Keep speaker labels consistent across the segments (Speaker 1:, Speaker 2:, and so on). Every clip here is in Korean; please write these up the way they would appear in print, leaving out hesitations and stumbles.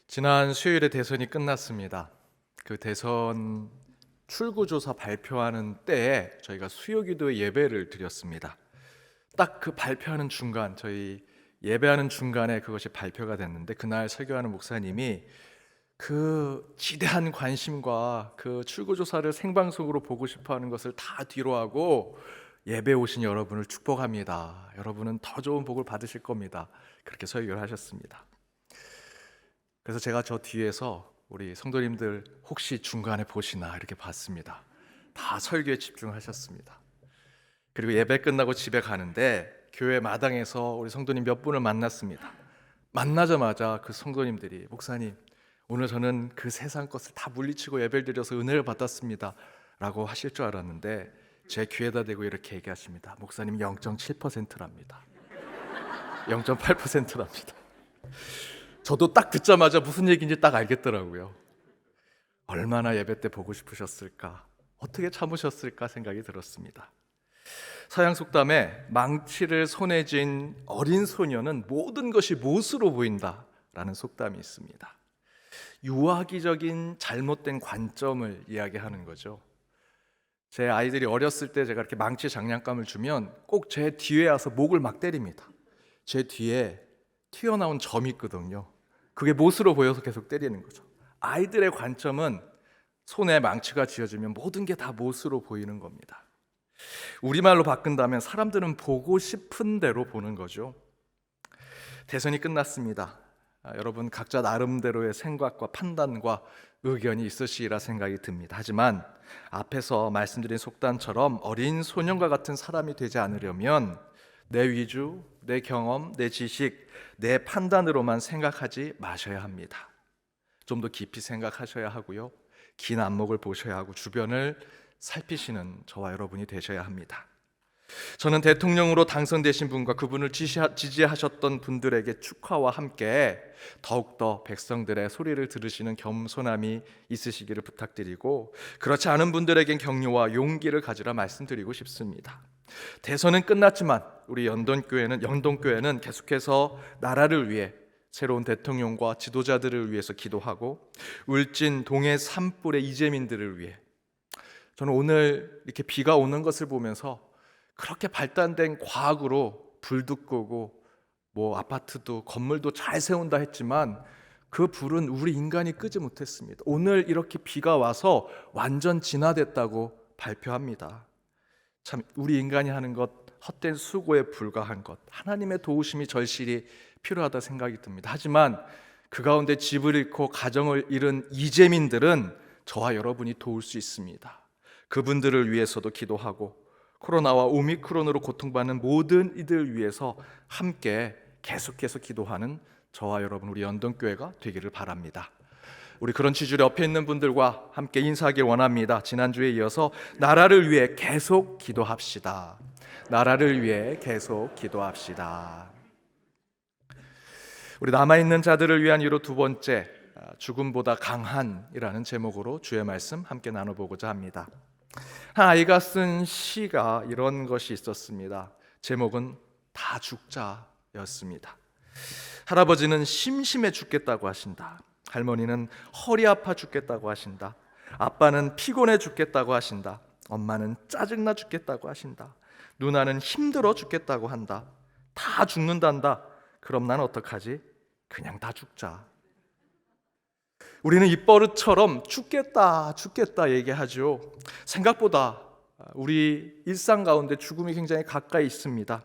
Speaker 1: 지난 수요일에 대선이 끝났습니다. 그 대선 출구조사 발표하는 때에 저희가 수요기도 예배를 드렸습니다. 딱 그 발표하는 중간, 저희 예배하는 중간에 그것이 발표가 됐는데, 그날 설교하는 목사님이 그 지대한 관심과 그 출구조사를 생방송으로 보고 싶어하는 것을 다 뒤로 하고 예배 오신 여러분을 축복합니다. 여러분은 더 좋은 복을 받으실 겁니다. 그렇게 설교를 하셨습니다. 그래서 제가 저 뒤에서 우리 성도님들 혹시 중간에 보시나 이렇게 봤습니다. 다 설교에 집중하셨습니다. 그리고 예배 끝나고 집에 가는데 교회 마당에서 우리 성도님 몇 분을 만났습니다. 만나자마자 그 성도님들이 목사님, 오늘 저는 그 세상 것을 다 물리치고 예배를 드려서 은혜를 받았습니다 라고 하실 줄 알았는데 제 귀에다 대고 이렇게 얘기하십니다. 목사님 0.7%랍니다. 0.8%랍니다. 저도 딱 듣자마자 무슨 얘기인지 딱 알겠더라고요. 얼마나 예배 때 보고 싶으셨을까, 어떻게 참으셨을까 생각이 들었습니다. 서양 속담에 망치를 손에 쥔 어린 소녀는 모든 것이 못으로 보인다라는 속담이 있습니다. 유아기적인 잘못된 관점을 이야기하는 거죠. 제 아이들이 어렸을 때 제가 이렇게 망치 장난감을 주면 꼭 제 뒤에 와서 목을 막 때립니다. 제 뒤에 튀어나온 점이 있거든요. 그게 못으로 보여서 계속 때리는 거죠. 아이들의 관점은 손에 망치가 쥐어지면 모든 게 다 못으로 보이는 겁니다. 우리말로 바꾼다면 사람들은 보고 싶은 대로 보는 거죠. 대선이 끝났습니다. 여러분 각자 나름대로의 생각과 판단과 의견이 있으시리라 생각이 듭니다. 하지만 앞에서 말씀드린 속담처럼 어린 소년과 같은 사람이 되지 않으려면 내 위주, 내 경험, 내 지식, 내 판단으로만 생각하지 마셔야 합니다. 좀 더 깊이 생각하셔야 하고요, 긴 안목을 보셔야 하고 주변을 살피시는 저와 여러분이 되셔야 합니다. 저는 대통령으로 당선되신 분과 그분을 지지하셨던 분들에게 축하와 함께 더욱더 백성들의 소리를 들으시는 겸손함이 있으시기를 부탁드리고, 그렇지 않은 분들에겐 격려와 용기를 가지라 말씀드리고 싶습니다. 대선은 끝났지만 우리 영동교회는 계속해서 나라를 위해, 새로운 대통령과 지도자들을 위해서 기도하고 울진 동해 산불의 이재민들을 위해, 저는 오늘 이렇게 비가 오는 것을 보면서 그렇게 발달된 과학으로 불도 끄고 아파트도 건물도 잘 세운다 했지만 그 불은 우리 인간이 끄지 못했습니다. 오늘 이렇게 비가 와서 완전 진화됐다고 발표합니다. 참 우리 인간이 하는 것 헛된 수고에 불과한 것, 하나님의 도우심이 절실히 필요하다 생각이 듭니다. 하지만 그 가운데 집을 잃고 가정을 잃은 이재민들은 저와 여러분이 도울 수 있습니다. 그분들을 위해서도 기도하고 코로나와 오미크론으로 고통받는 모든 이들 위해서 함께 계속해서 기도하는 저와 여러분 우리 연동교회가 되기를 바랍니다. 우리 그런 취지로 옆에 있는 분들과 함께 인사하길 원합니다. 지난주에 이어서 나라를 위해 계속 기도합시다. 나라를 위해 계속 기도합시다. 우리 남아있는 자들을 위한 위로 두 번째, 죽음보다 강한이라는 제목으로 주의 말씀 함께 나눠보고자 합니다. 한 아이가 쓴 시가 이런 것이 있었습니다. 제목은 다 죽자였습니다. 할아버지는 심심해 죽겠다고 하신다. 할머니는 허리 아파 죽겠다고 하신다. 아빠는 피곤해 죽겠다고 하신다. 엄마는 짜증나 죽겠다고 하신다. 누나는 힘들어 죽겠다고 한다. 다 죽는단다. 그럼 난 어떡하지? 그냥 다 죽자. 우리는 입버릇처럼 죽겠다 얘기하죠. 생각보다 우리 일상 가운데 죽음이 굉장히 가까이 있습니다.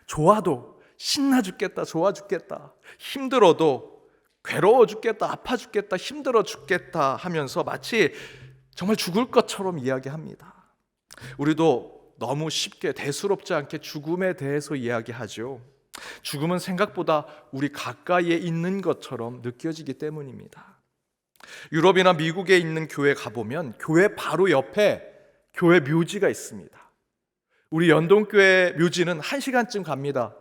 Speaker 1: 좋아도 신나 죽겠다, 좋아 죽겠다, 힘들어도 괴로워 죽겠다, 아파 죽겠다, 힘들어 죽겠다 하면서 마치 정말 죽을 것처럼 이야기합니다. 우리도 너무 쉽게 대수롭지 않게 죽음에 대해서 이야기하죠. 죽음은 생각보다 우리 가까이에 있는 것처럼 느껴지기 때문입니다. 유럽이나 미국에 있는 교회 가보면 교회 바로 옆에 교회 묘지가 있습니다. 우리 연동교회 묘지는 1시간쯤 갑니다.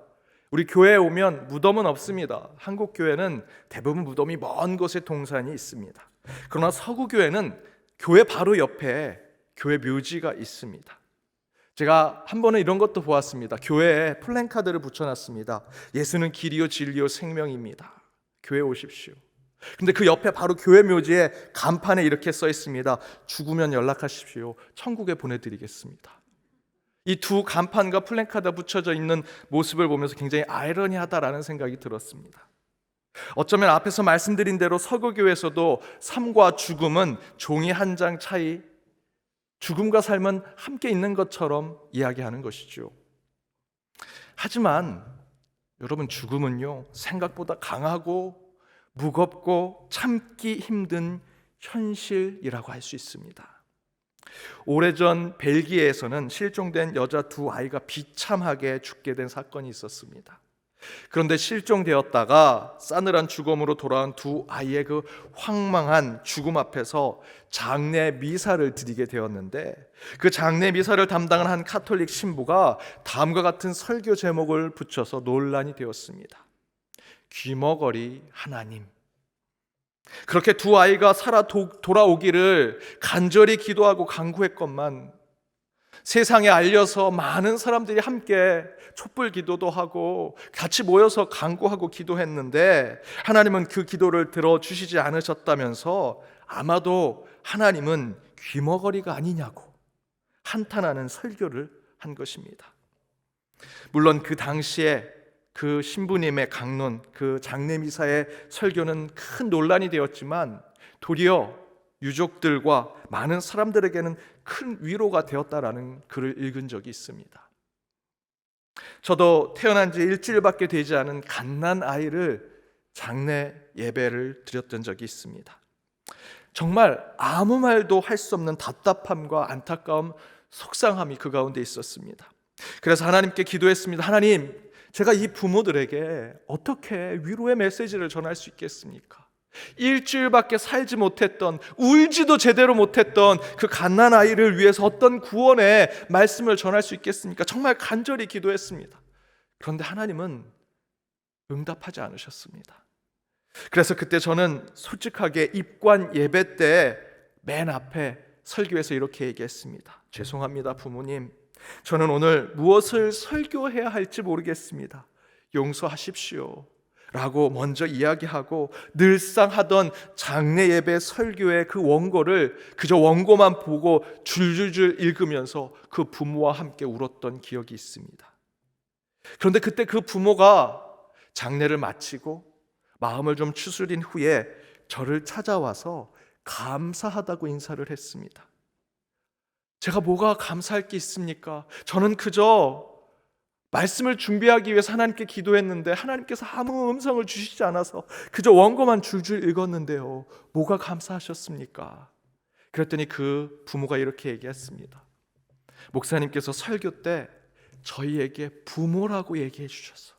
Speaker 1: 우리 교회에 오면 무덤은 없습니다. 한국 교회는 대부분 무덤이 먼 곳에 동산이 있습니다. 그러나 서구 교회는 교회 바로 옆에 교회 묘지가 있습니다. 제가 한 번은 이런 것도 보았습니다. 교회에 플랜카드를 붙여놨습니다. 예수는 길이요 진리요 생명입니다. 교회 오십시오. 근데 그 옆에 바로 교회 묘지에 간판에 이렇게 써 있습니다. 죽으면 연락하십시오. 천국에 보내드리겠습니다. 이 두 간판과 플랜카드가 붙여져 있는 모습을 보면서 굉장히 아이러니하다라는 생각이 들었습니다. 어쩌면 앞에서 말씀드린 대로 서구교회에서도 삶과 죽음은 종이 한 장 차이, 죽음과 삶은 함께 있는 것처럼 이야기하는 것이죠. 하지만 여러분, 죽음은요, 생각보다 강하고 무겁고 참기 힘든 현실이라고 할 수 있습니다. 오래전 벨기에에서는 실종된 여자 두 아이가 비참하게 죽게 된 사건이 있었습니다. 그런데 실종되었다가 싸늘한 죽음으로 돌아온 두 아이의 그 황망한 죽음 앞에서 장례 미사를 드리게 되었는데, 그 장례 미사를 담당한 한 카톨릭 신부가 다음과 같은 설교 제목을 붙여서 논란이 되었습니다. 귀머거리 하나님. 그렇게 두 아이가 살아 돌아오기를 간절히 기도하고 간구했건만 세상에 알려서 많은 사람들이 함께 촛불 기도도 하고 같이 모여서 간구하고 기도했는데 하나님은 그 기도를 들어주시지 않으셨다면서 아마도 하나님은 귀머거리가 아니냐고 한탄하는 설교를 한 것입니다. 물론 그 당시에 그 신부님의 강론, 그 장례미사의 설교는 큰 논란이 되었지만 도리어 유족들과 많은 사람들에게는 큰 위로가 되었다라는 글을 읽은 적이 있습니다. 저도 태어난 지 일주일밖에 되지 않은 갓난 아이를 장례 예배를 드렸던 적이 있습니다. 정말 아무 말도 할 수 없는 답답함과 안타까움, 속상함이 그 가운데 있었습니다. 그래서 하나님께 기도했습니다. 하나님, 제가 이 부모들에게 어떻게 위로의 메시지를 전할 수 있겠습니까? 일주일밖에 살지 못했던, 울지도 제대로 못했던 그 갓난 아이를 위해서 어떤 구원의 말씀을 전할 수 있겠습니까? 정말 간절히 기도했습니다. 그런데 하나님은 응답하지 않으셨습니다. 그래서 그때 저는 솔직하게 입관 예배 때 맨 앞에 설교에서 이렇게 얘기했습니다. 죄송합니다, 부모님. 저는 오늘 무엇을 설교해야 할지 모르겠습니다. 용서하십시오 라고 먼저 이야기하고, 늘상 하던 장례 예배 설교의 그 원고를 그저 원고만 보고 줄줄줄 읽으면서 그 부모와 함께 울었던 기억이 있습니다. 그런데 그때 그 부모가 장례를 마치고 마음을 좀 추스린 후에 저를 찾아와서 감사하다고 인사를 했습니다. 제가 뭐가 감사할 게 있습니까? 저는 그저 말씀을 준비하기 위해서 하나님께 기도했는데 하나님께서 아무 음성을 주시지 않아서 그저 원고만 줄줄 읽었는데요, 뭐가 감사하셨습니까? 그랬더니 그 부모가 이렇게 얘기했습니다. 목사님께서 설교 때 저희에게 부모라고 얘기해 주셔서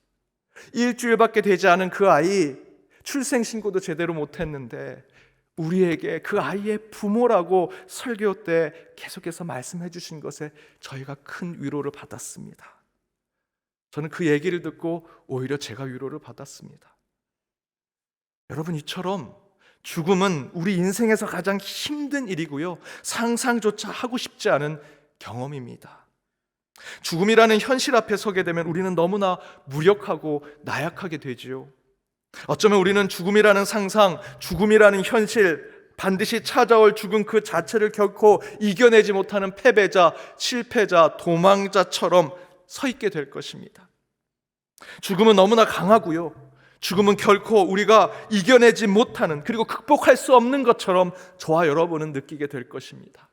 Speaker 1: 일주일밖에 되지 않은 그 아이 출생신고도 제대로 못했는데 우리에게 그 아이의 부모라고 설교 때 계속해서 말씀해 주신 것에 저희가 큰 위로를 받았습니다. 저는 그 얘기를 듣고 오히려 제가 위로를 받았습니다. 여러분, 이처럼 죽음은 우리 인생에서 가장 힘든 일이고요, 상상조차 하고 싶지 않은 경험입니다. 죽음이라는 현실 앞에 서게 되면 우리는 너무나 무력하고 나약하게 되지요. 어쩌면 우리는 죽음이라는 상상, 죽음이라는 현실, 반드시 찾아올 죽음 그 자체를 결코 이겨내지 못하는 패배자, 실패자, 도망자처럼 서 있게 될 것입니다. 죽음은 너무나 강하고요, 죽음은 결코 우리가 이겨내지 못하는, 그리고 극복할 수 없는 것처럼 저와 여러분은 느끼게 될 것입니다.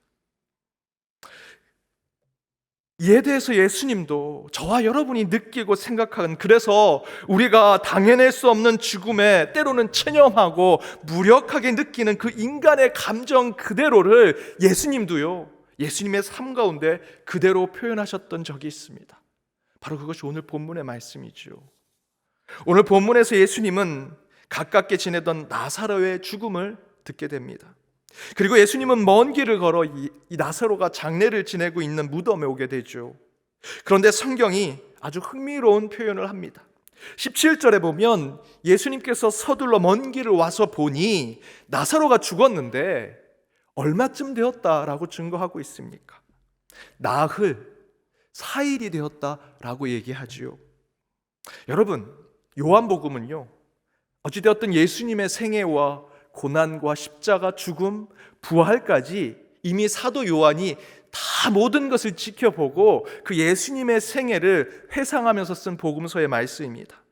Speaker 1: 이에 대해서 예수님도 저와 여러분이 느끼고 생각하는, 그래서 우리가 당해낼 수 없는 죽음에 때로는 체념하고 무력하게 느끼는 그 인간의 감정 그대로를 예수님도요, 예수님의 삶 가운데 그대로 표현하셨던 적이 있습니다. 바로 그것이 오늘 본문의 말씀이죠. 오늘 본문에서 예수님은 가깝게 지내던 나사로의 죽음을 듣게 됩니다. 그리고 예수님은 먼 길을 걸어 이 나사로가 장례를 지내고 있는 무덤에 오게 되죠. 그런데 성경이 아주 흥미로운 표현을 합니다. 17절에 보면 예수님께서 서둘러 먼 길을 와서 보니 나사로가 죽었는데 얼마쯤 되었다라고 증거하고 있습니까? 나흘, 4일이 되었다라고 얘기하지요. 여러분, 요한복음은요, 어찌되었든 예수님의 생애와 고난과 십자가, 죽음, 부활까지 이미 사도 요한이 다 모든 것을 지켜보고 그 예수님의 생애를 회상하면서 쓴 복음서의 말씀입니다.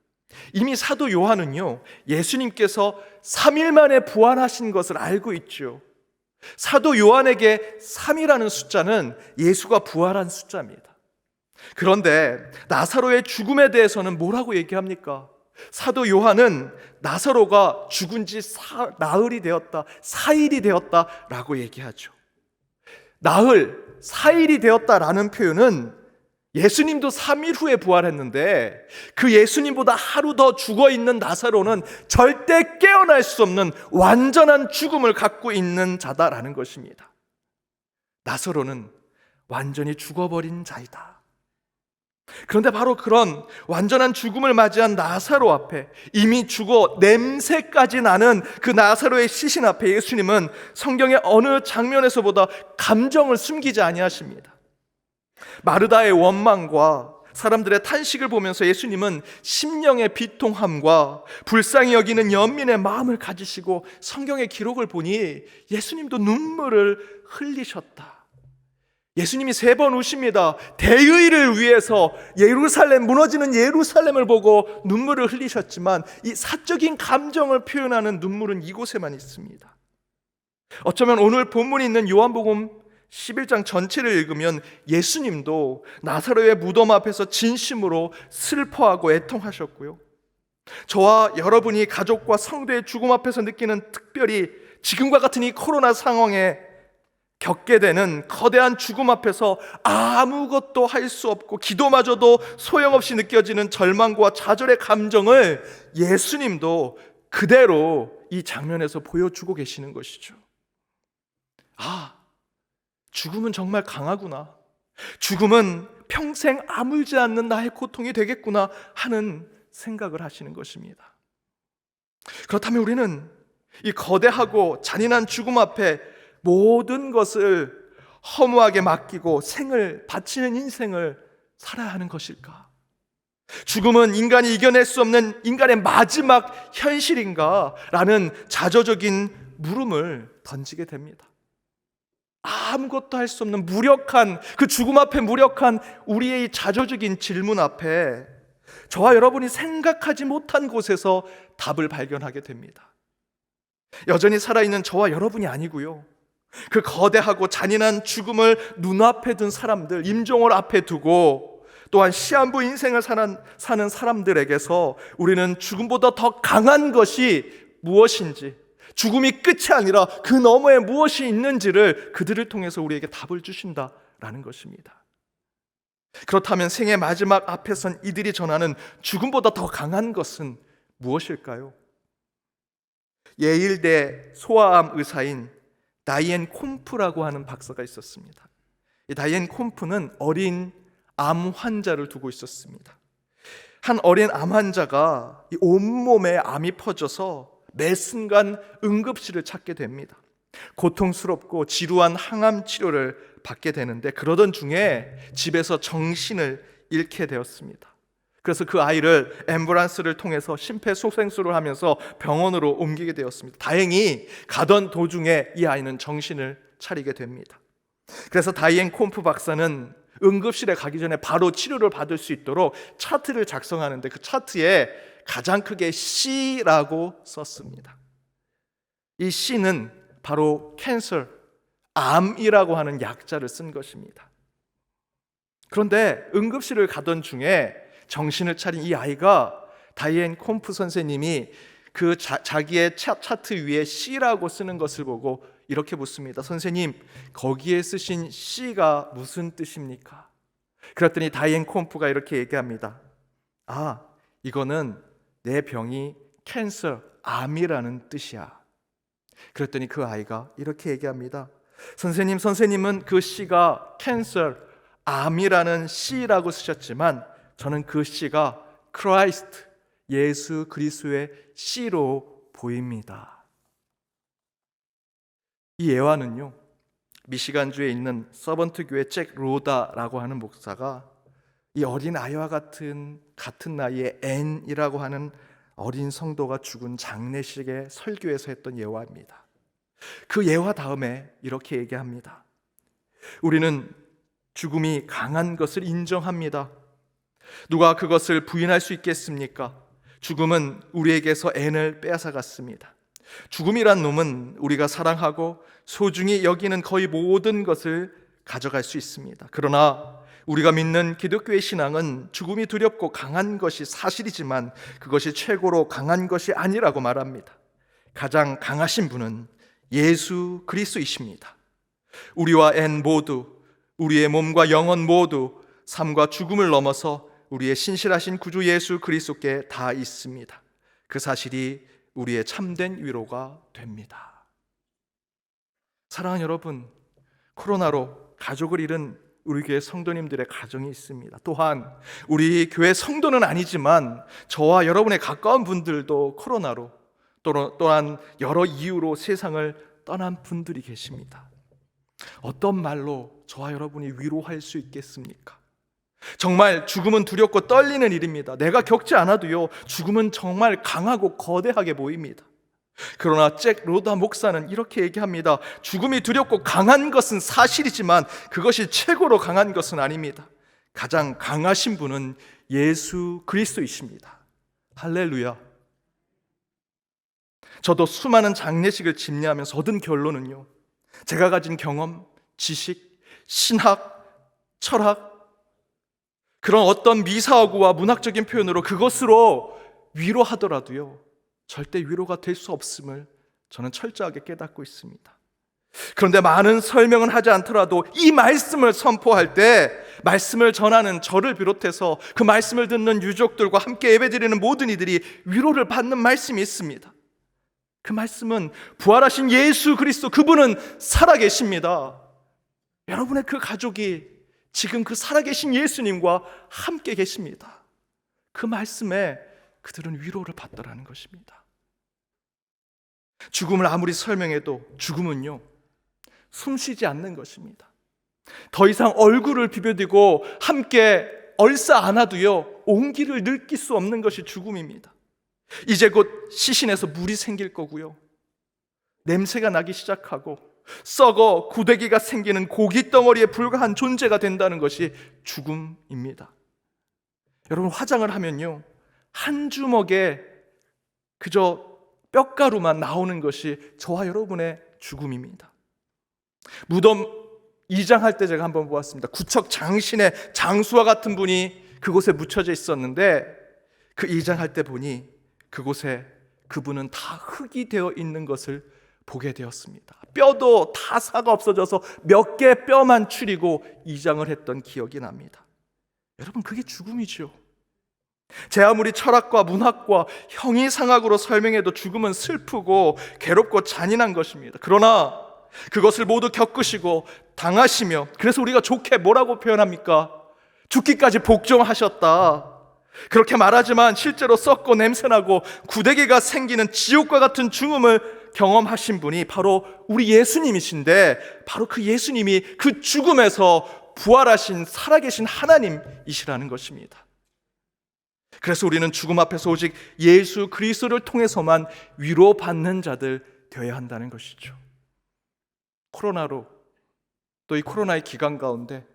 Speaker 1: 이미 사도 요한은요, 예수님께서 3일 만에 부활하신 것을 알고 있죠. 사도 요한에게 3이라는 숫자는 예수가 부활한 숫자입니다. 그런데 나사로의 죽음에 대해서는 뭐라고 얘기합니까? 사도 요한은 나사로가 죽은 지 나흘이 되었다, 4일이 되었다라고 얘기하죠. 나흘, 4일이 되었다라는 표현은 예수님도 3일 후에 부활했는데 그 예수님보다 하루 더 죽어있는 나사로는 절대 깨어날 수 없는 완전한 죽음을 갖고 있는 자다라는 것입니다. 나사로는 완전히 죽어버린 자이다. 그런데 바로 그런 완전한 죽음을 맞이한 나사로 앞에, 이미 죽어 냄새까지 나는 그 나사로의 시신 앞에 예수님은 성경의 어느 장면에서보다 감정을 숨기지 아니하십니다. 마르다의 원망과 사람들의 탄식을 보면서 예수님은 심령의 비통함과 불쌍히 여기는 연민의 마음을 가지시고 성경의 기록을 보니 예수님도 눈물을 흘리셨다. 예수님이 3번 우십니다. 대의를 위해서 무너지는 예루살렘을 보고 눈물을 흘리셨지만 이 사적인 감정을 표현하는 눈물은 이곳에만 있습니다. 어쩌면 오늘 본문이 있는 요한복음 11장 전체를 읽으면 예수님도 나사로의 무덤 앞에서 진심으로 슬퍼하고 애통하셨고요, 저와 여러분이 가족과 성도의 죽음 앞에서 느끼는, 특별히 지금과 같은 이 코로나 상황에 겪게 되는 거대한 죽음 앞에서 아무것도 할 수 없고 기도마저도 소용없이 느껴지는 절망과 좌절의 감정을 예수님도 그대로 이 장면에서 보여주고 계시는 것이죠. 죽음은 정말 강하구나, 죽음은 평생 아물지 않는 나의 고통이 되겠구나 하는 생각을 하시는 것입니다. 그렇다면 우리는 이 거대하고 잔인한 죽음 앞에 모든 것을 허무하게 맡기고 생을 바치는 인생을 살아야 하는 것일까? 죽음은 인간이 이겨낼 수 없는 인간의 마지막 현실인가? 라는 자조적인 물음을 던지게 됩니다. 아무것도 할 수 없는 무력한, 그 죽음 앞에 무력한 우리의 자조적인 질문 앞에 저와 여러분이 생각하지 못한 곳에서 답을 발견하게 됩니다. 여전히 살아있는 저와 여러분이 아니고요, 그 거대하고 잔인한 죽음을 눈앞에 둔 사람들, 임종을 앞에 두고 또한 시한부 인생을 사는 사람들에게서 우리는 죽음보다 더 강한 것이 무엇인지, 죽음이 끝이 아니라 그 너머에 무엇이 있는지를 그들을 통해서 우리에게 답을 주신다라는 것입니다. 그렇다면 생의 마지막 앞에 선 이들이 전하는 죽음보다 더 강한 것은 무엇일까요? 예일대 소아암 의사인 다이앤 콤프라고 하는 박사가 있었습니다. 이 다이앤 콤프는 어린 암 환자를 두고 있었습니다. 한 어린 암 환자가 이 온몸에 암이 퍼져서 매 순간 응급실을 찾게 됩니다. 고통스럽고 지루한 항암 치료를 받게 되는데 그러던 중에 집에서 정신을 잃게 되었습니다. 그래서 그 아이를 앰뷸런스를 통해서 심폐소생술을 하면서 병원으로 옮기게 되었습니다. 다행히 가던 도중에 이 아이는 정신을 차리게 됩니다. 그래서 다이앤 콤프 박사는 응급실에 가기 전에 바로 치료를 받을 수 있도록 차트를 작성하는데 그 차트에 가장 크게 C라고 썼습니다. 이 C는 바로 캔서, 암이라고 하는 약자를 쓴 것입니다. 그런데 응급실을 가던 중에 정신을 차린 이 아이가 다이앤 콤프 선생님이 그 자기의 차트 위에 C라고 쓰는 것을 보고 이렇게 묻습니다. 선생님, 거기에 쓰신 C가 무슨 뜻입니까? 그랬더니 다이앤 콤프가 이렇게 얘기합니다. 이거는 내 병이 캔서, 암이라는 뜻이야. 그랬더니 그 아이가 이렇게 얘기합니다. 선생님은 그 C가 캔서, 암이라는 C라고 쓰셨지만 저는 그 C가 크라이스트, 예수 그리스도의 C로 보입니다. 이 예화는요, 미시간주에 있는 서번트 교회 잭 로다라고 하는 목사가 이 어린 아이와 같은 나이에 앤이라고 하는 어린 성도가 죽은 장례식의 설교에서 했던 예화입니다. 그 예화 다음에 이렇게 얘기합니다. 우리는 죽음이 강한 것을 인정합니다. 누가 그것을 부인할 수 있겠습니까? 죽음은 우리에게서 N을 빼앗아갔습니다. 죽음이란 놈은 우리가 사랑하고 소중히 여기는 거의 모든 것을 가져갈 수 있습니다. 그러나 우리가 믿는 기독교의 신앙은 죽음이 두렵고 강한 것이 사실이지만 그것이 최고로 강한 것이 아니라고 말합니다. 가장 강하신 분은 예수 그리스도이십니다. 우리와 N 모두, 우리의 몸과 영혼 모두 삶과 죽음을 넘어서 우리의 신실하신 구주 예수 그리스도께 다 있습니다. 그 사실이 우리의 참된 위로가 됩니다. 사랑하는 여러분, 코로나로 가족을 잃은 우리 교회 성도님들의 가정이 있습니다. 또한 우리 교회 성도는 아니지만 저와 여러분의 가까운 분들도 코로나로 또한 여러 이유로 세상을 떠난 분들이 계십니다. 어떤 말로 저와 여러분이 위로할 수 있겠습니까? 정말 죽음은 두렵고 떨리는 일입니다. 내가 겪지 않아도요, 죽음은 정말 강하고 거대하게 보입니다. 그러나 잭 로다 목사는 이렇게 얘기합니다. 죽음이 두렵고 강한 것은 사실이지만 그것이 최고로 강한 것은 아닙니다. 가장 강하신 분은 예수 그리스도이십니다. 할렐루야. 저도 수많은 장례식을 집례하면서 얻은 결론은요, 제가 가진 경험, 지식, 신학, 철학, 그런 어떤 미사오구와 문학적인 표현으로 그것으로 위로하더라도요, 절대 위로가 될 수 없음을 저는 철저하게 깨닫고 있습니다. 그런데 많은 설명은 하지 않더라도 이 말씀을 선포할 때 말씀을 전하는 저를 비롯해서 그 말씀을 듣는 유족들과 함께 예배드리는 모든 이들이 위로를 받는 말씀이 있습니다. 그 말씀은 부활하신 예수 그리스도, 그분은 살아계십니다. 여러분의 그 가족이 지금 그 살아계신 예수님과 함께 계십니다. 그 말씀에 그들은 위로를 받더라는 것입니다. 죽음을 아무리 설명해도 죽음은요, 숨쉬지 않는 것입니다. 더 이상 얼굴을 비벼대고 함께 얼싸 안아도요, 온기를 느낄 수 없는 것이 죽음입니다. 이제 곧 시신에서 물이 생길 거고요, 냄새가 나기 시작하고 썩어 구데기가 생기는 고기 덩어리에 불과한 존재가 된다는 것이 죽음입니다. 여러분, 화장을 하면요, 한 주먹에 그저 뼈가루만 나오는 것이 저와 여러분의 죽음입니다. 무덤 이장할 때 제가 한번 보았습니다. 구척 장신의 장수와 같은 분이 그곳에 묻혀져 있었는데 그 이장할 때 보니 그곳에 그분은 다 흙이 되어 있는 것을 보게 되었습니다. 뼈도 다 사가 없어져서 몇 개 뼈만 추리고 이장을 했던 기억이 납니다. 여러분, 그게 죽음이죠. 제 아무리 철학과 문학과 형이상학으로 설명해도 죽음은 슬프고 괴롭고 잔인한 것입니다. 그러나 그것을 모두 겪으시고 당하시며, 그래서 우리가 좋게 뭐라고 표현합니까? 죽기까지 복종하셨다. 그렇게 말하지만 실제로 썩고 냄새나고 구데기가 생기는 지옥과 같은 죽음을 경험하신 분이 바로 우리 예수님이신데, 바로 그 예수님이 그 죽음에서 부활하신 살아계신 하나님이시라는 것입니다. 그래서 우리는 죽음 앞에서 오직 예수 그리스도를 통해서만 위로받는 자들 되어야 한다는 것이죠. 코로나로, 또 이 코로나의 기간 가운데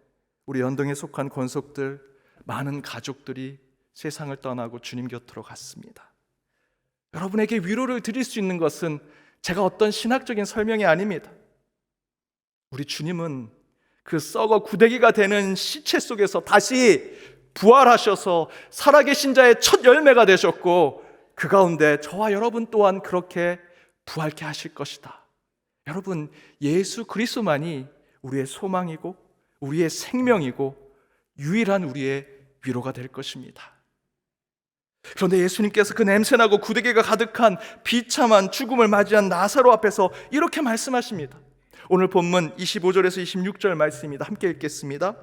Speaker 1: 우리 연동에 속한 권속들, 많은 가족들이 세상을 떠나고 주님 곁으로 갔습니다. 여러분에게 위로를 드릴 수 있는 것은 제가 어떤 신학적인 설명이 아닙니다. 우리 주님은 그 썩어 구데기가 되는 시체 속에서 다시 부활하셔서 살아계신 자의 첫 열매가 되셨고, 그 가운데 저와 여러분 또한 그렇게 부활케 하실 것이다. 여러분, 예수 그리스도만이 우리의 소망이고 우리의 생명이고 유일한 우리의 위로가 될 것입니다. 그런데 예수님께서 그 냄새나고 구데기가 가득한 비참한 죽음을 맞이한 나사로 앞에서 이렇게 말씀하십니다. 오늘 본문 25절에서 26절 말씀입니다. 함께 읽겠습니다.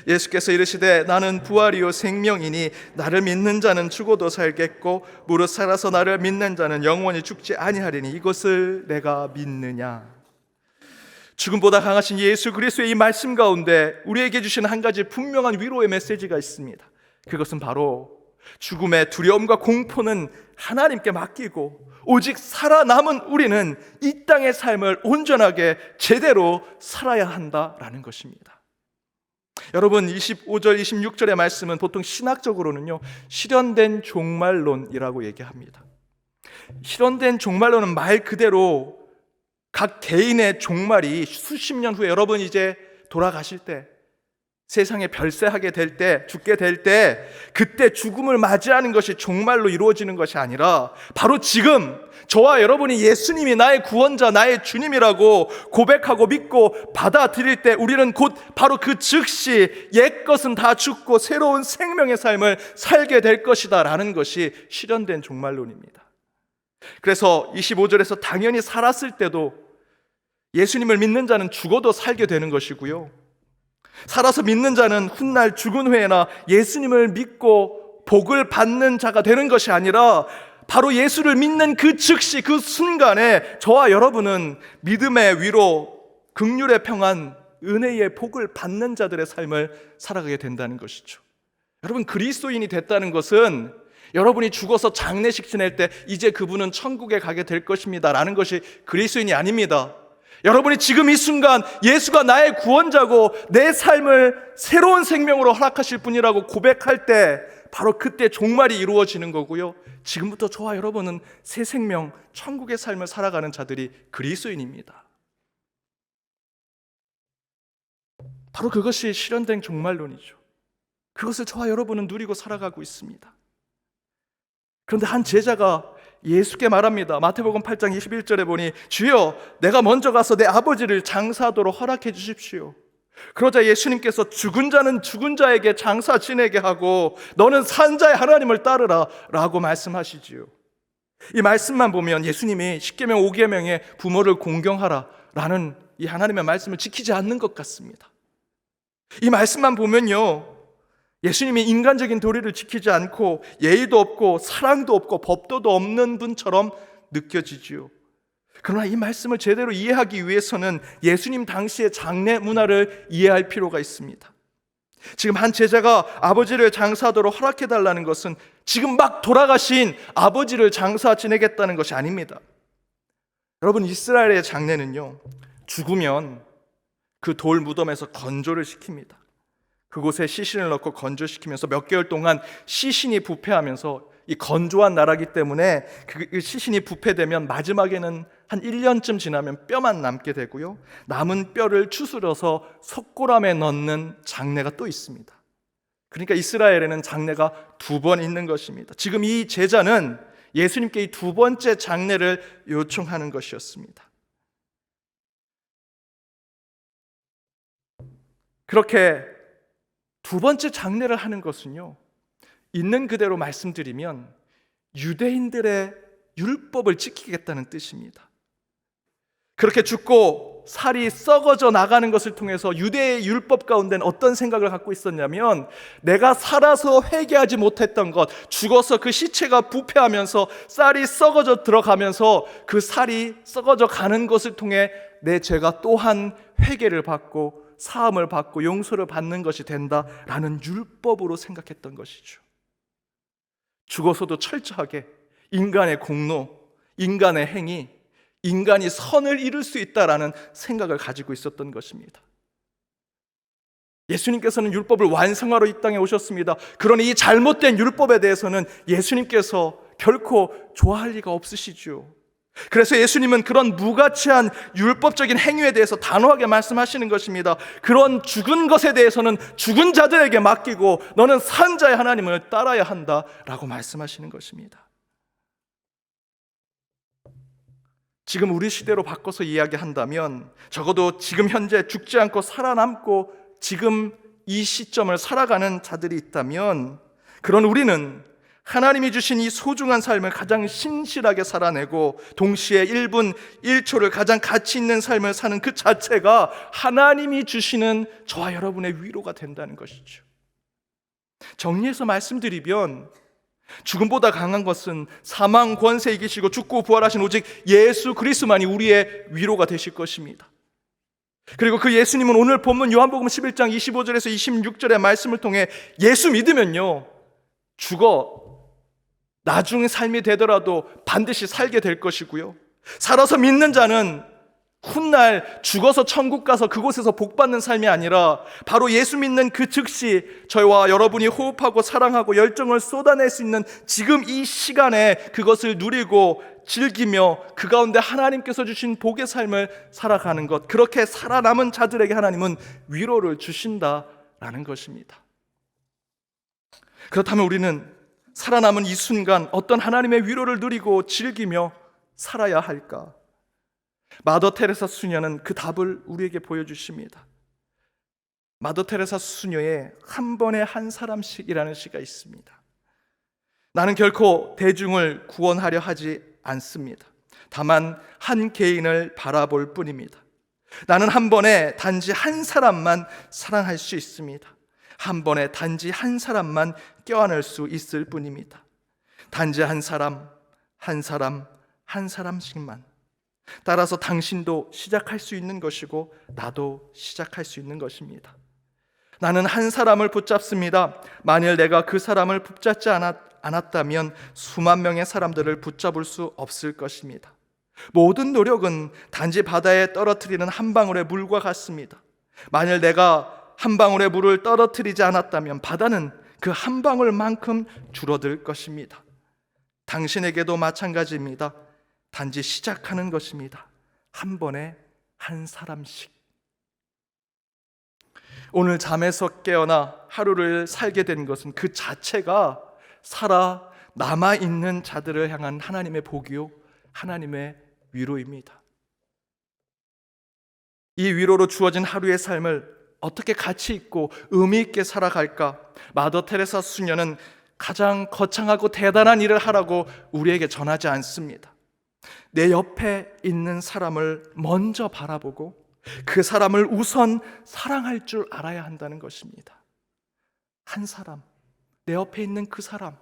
Speaker 1: 예수께서 이르시되 나는 부활이요 생명이니 나를 믿는 자는 죽어도 살겠고 무릇 살아서 나를 믿는 자는 영원히 죽지 아니하리니 이것을 내가 믿느냐. 죽음보다 강하신 예수 그리스도의 이 말씀 가운데 우리에게 주시는 한 가지 분명한 위로의 메시지가 있습니다. 그것은 바로 죽음의 두려움과 공포는 하나님께 맡기고 오직 살아남은 우리는 이 땅의 삶을 온전하게 제대로 살아야 한다라는 것입니다. 여러분, 25절 26절의 말씀은 보통 신학적으로는요, 실현된 종말론이라고 얘기합니다. 실현된 종말론은 말 그대로 각 개인의 종말이 수십 년 후에 여러분 이제 돌아가실 때, 세상에 별세하게 될 때, 죽게 될 때, 그때 죽음을 맞이하는 것이 종말로 이루어지는 것이 아니라 바로 지금 저와 여러분이 예수님이 나의 구원자, 나의 주님이라고 고백하고 믿고 받아들일 때 우리는 곧 바로 그 즉시 옛것은 다 죽고 새로운 생명의 삶을 살게 될 것이다 라는 것이 실현된 종말론입니다. 그래서 25절에서 당연히 살았을 때도 예수님을 믿는 자는 죽어도 살게 되는 것이고요, 살아서 믿는 자는 훗날 죽은 후에나 예수님을 믿고 복을 받는 자가 되는 것이 아니라 바로 예수를 믿는 그 즉시 그 순간에 저와 여러분은 믿음의 위로, 긍휼의 평안, 은혜의 복을 받는 자들의 삶을 살아가게 된다는 것이죠. 여러분, 그리스도인이 됐다는 것은 여러분이 죽어서 장례식 지낼 때 이제 그분은 천국에 가게 될 것입니다 라는 것이 그리스도인이 아닙니다. 여러분이 지금 이 순간 예수가 나의 구원자고 내 삶을 새로운 생명으로 허락하실 분이라고 고백할 때 바로 그때 종말이 이루어지는 거고요, 지금부터 저와 여러분은 새 생명, 천국의 삶을 살아가는 자들이 그리스도인입니다. 바로 그것이 실현된 종말론이죠. 그것을 저와 여러분은 누리고 살아가고 있습니다. 그런데 한 제자가 예수께 말합니다. 마태복음 8장 21절에 보니 주여, 내가 먼저 가서 내 아버지를 장사하도록 허락해 주십시오. 그러자 예수님께서 죽은 자는 죽은 자에게 장사 지내게 하고 너는 산 자의 하나님을 따르라 라고 말씀하시지요. 이 말씀만 보면 예수님이 십계명 5계명에 부모를 공경하라 라는 이 하나님의 말씀을 지키지 않는 것 같습니다. 이 말씀만 보면요, 예수님이 인간적인 도리를 지키지 않고 예의도 없고 사랑도 없고 법도도 없는 분처럼 느껴지지요. 그러나 이 말씀을 제대로 이해하기 위해서는 예수님 당시의 장례 문화를 이해할 필요가 있습니다. 지금 한 제자가 아버지를 장사하도록 허락해달라는 것은 지금 막 돌아가신 아버지를 장사 지내겠다는 것이 아닙니다. 여러분, 이스라엘의 장례는요, 죽으면 그 돌 무덤에서 건조를 시킵니다. 그곳에 시신을 넣고 건조시키면서 몇 개월 동안 시신이 부패하면서, 이 건조한 나라기 때문에 그 시신이 부패되면 마지막에는 한 1년쯤 지나면 뼈만 남게 되고요, 남은 뼈를 추스려서 석고람에 넣는 장례가 또 있습니다. 그러니까 이스라엘에는 장례가 2번 있는 것입니다. 지금 이 제자는 예수님께 이 2번째 장례를 요청하는 것이었습니다. 그렇게 2번째 장례를 하는 것은요, 있는 그대로 말씀드리면 유대인들의 율법을 지키겠다는 뜻입니다. 그렇게 죽고 살이 썩어져 나가는 것을 통해서 유대의 율법 가운데는 어떤 생각을 갖고 있었냐면, 내가 살아서 회개하지 못했던 것, 죽어서 그 시체가 부패하면서 쌀이 썩어져 들어가면서 그 살이 썩어져 가는 것을 통해 내 죄가 또한 회개를 받고 사함을 받고 용서를 받는 것이 된다라는 율법으로 생각했던 것이죠. 죽어서도 철저하게 인간의 공로, 인간의 행위, 인간이 선을 이룰 수 있다라는 생각을 가지고 있었던 것입니다. 예수님께서는 율법을 완성하러 이 땅에 오셨습니다. 그러니 이 잘못된 율법에 대해서는 예수님께서 결코 좋아할 리가 없으시죠. 그래서 예수님은 그런 무가치한 율법적인 행위에 대해서 단호하게 말씀하시는 것입니다. 그런 죽은 것에 대해서는 죽은 자들에게 맡기고 너는 산 자의 하나님을 따라야 한다라고 말씀하시는 것입니다. 지금 우리 시대로 바꿔서 이야기한다면, 적어도 지금 현재 죽지 않고 살아남고 지금 이 시점을 살아가는 자들이 있다면, 그런 우리는 하나님이 주신 이 소중한 삶을 가장 신실하게 살아내고 동시에 1분 1초를 가장 가치 있는 삶을 사는 그 자체가 하나님이 주시는 저와 여러분의 위로가 된다는 것이죠. 정리해서 말씀드리면, 죽음보다 강한 것은 사망 권세 이기시고 죽고 부활하신 오직 예수 그리스도만이 우리의 위로가 되실 것입니다. 그리고 그 예수님은 오늘 본문 요한복음 11장 25절에서 26절의 말씀을 통해 예수 믿으면요, 죽어 나중에 삶이 되더라도 반드시 살게 될 것이고요. 살아서 믿는 자는 훗날 죽어서 천국 가서 그곳에서 복받는 삶이 아니라 바로 예수 믿는 그 즉시 저희와 여러분이 호흡하고 사랑하고 열정을 쏟아낼 수 있는 지금 이 시간에 그것을 누리고 즐기며 그 가운데 하나님께서 주신 복의 삶을 살아가는 것, 그렇게 살아남은 자들에게 하나님은 위로를 주신다라는 것입니다. 그렇다면 우리는 살아남은 이 순간 어떤 하나님의 위로를 누리고 즐기며 살아야 할까? 마더 테레사 수녀는 그 답을 우리에게 보여주십니다. 마더 테레사 수녀의 한 번에 한 사람씩이라는 시가 있습니다. 나는 결코 대중을 구원하려 하지 않습니다. 다만 한 개인을 바라볼 뿐입니다. 나는 한 번에 단지 한 사람만 사랑할 수 있습니다. 한 번에 단지 한 사람만 껴안을 수 있을 뿐입니다. 단지 한 사람, 한 사람, 한 사람씩만. 따라서 당신도 시작할 수 있는 것이고 나도 시작할 수 있는 것입니다. 나는 한 사람을 붙잡습니다. 만일 내가 그 사람을 붙잡지 않았다면 수만 명의 사람들을 붙잡을 수 없을 것입니다. 모든 노력은 단지 바다에 떨어뜨리는 한 방울의 물과 같습니다. 만일 내가 한 방울의 물을 떨어뜨리지 않았다면 바다는 그 한 방울만큼 줄어들 것입니다. 당신에게도 마찬가지입니다. 단지 시작하는 것입니다. 한 번에 한 사람씩. 오늘 잠에서 깨어나 하루를 살게 된 것은 그 자체가 살아 남아있는 자들을 향한 하나님의 복이요, 하나님의 위로입니다. 이 위로로 주어진 하루의 삶을 어떻게 가치 있고 의미 있게 살아갈까? 마더 테레사 수녀는 가장 거창하고 대단한 일을 하라고 우리에게 전하지 않습니다. 내 옆에 있는 사람을 먼저 바라보고 그 사람을 우선 사랑할 줄 알아야 한다는 것입니다. 한 사람, 내 옆에 있는 그 사람,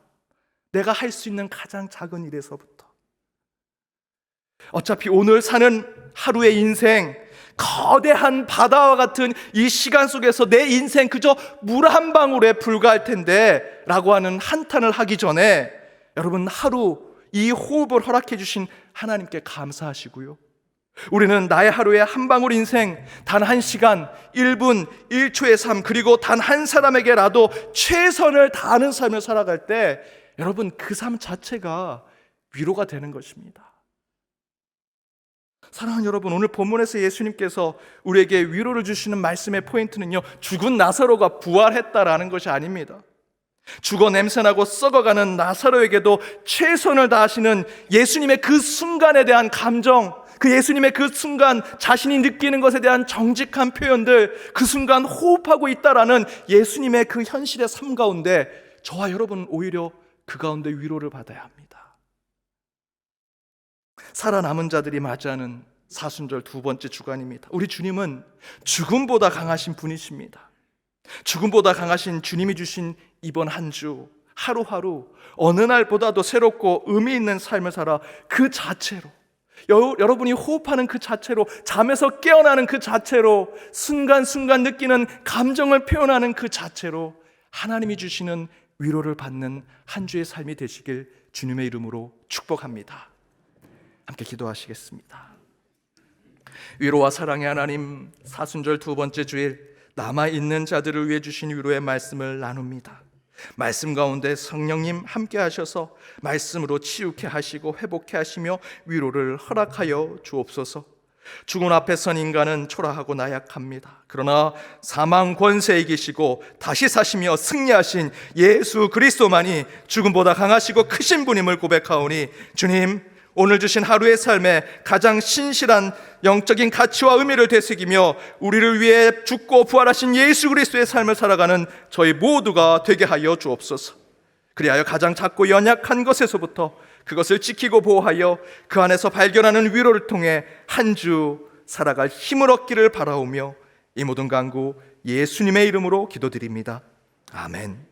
Speaker 1: 내가 할 수 있는 가장 작은 일에서부터. 어차피 오늘 사는 하루의 인생, 거대한 바다와 같은 이 시간 속에서 내 인생 그저 물 한 방울에 불과할 텐데 라고 하는 한탄을 하기 전에 여러분, 하루 이 호흡을 허락해 주신 하나님께 감사하시고요, 우리는 나의 하루의 한 방울 인생, 단 한 시간, 1분, 1초의 삶, 그리고 단 한 사람에게라도 최선을 다하는 삶을 살아갈 때 여러분, 그 삶 자체가 위로가 되는 것입니다. 사랑하는 여러분, 오늘 본문에서 예수님께서 우리에게 위로를 주시는 말씀의 포인트는요, 죽은 나사로가 부활했다라는 것이 아닙니다. 죽어 냄새나고 썩어가는 나사로에게도 최선을 다하시는 예수님의 그 순간에 대한 감정, 그 예수님의 그 순간 자신이 느끼는 것에 대한 정직한 표현들, 그 순간 호흡하고 있다라는 예수님의 그 현실의 삶 가운데 저와 여러분은 오히려 그 가운데 위로를 받아야 합니다. 살아남은 자들이 맞이하는 사순절 두 번째 주간입니다. 우리 주님은 죽음보다 강하신 분이십니다. 죽음보다 강하신 주님이 주신 이번 한 주, 하루하루 어느 날보다도 새롭고 의미 있는 삶을 살아 그 자체로, 여러분이 호흡하는 그 자체로, 잠에서 깨어나는 그 자체로, 순간순간 느끼는 감정을 표현하는 그 자체로 하나님이 주시는 위로를 받는 한 주의 삶이 되시길 주님의 이름으로 축복합니다. 함께 기도하시겠습니다. 위로와 사랑의 하나님, 사순절 두 번째 주일 남아있는 자들을 위해 주신 위로의 말씀을 나눕니다. 말씀 가운데 성령님 함께 하셔서 말씀으로 치유케 하시고 회복케 하시며 위로를 허락하여 주옵소서. 죽음 앞에 선 인간은 초라하고 나약합니다. 그러나 사망 권세에 이기시고 다시 사시며 승리하신 예수 그리스도만이 죽음보다 강하시고 크신 분임을 고백하오니, 주님, 오늘 주신 하루의 삶에 가장 신실한 영적인 가치와 의미를 되새기며 우리를 위해 죽고 부활하신 예수 그리스도의 삶을 살아가는 저희 모두가 되게 하여 주옵소서. 그리하여 가장 작고 연약한 것에서부터 그것을 지키고 보호하여 그 안에서 발견하는 위로를 통해 한 주 살아갈 힘을 얻기를 바라오며 이 모든 간구 예수님의 이름으로 기도드립니다. 아멘.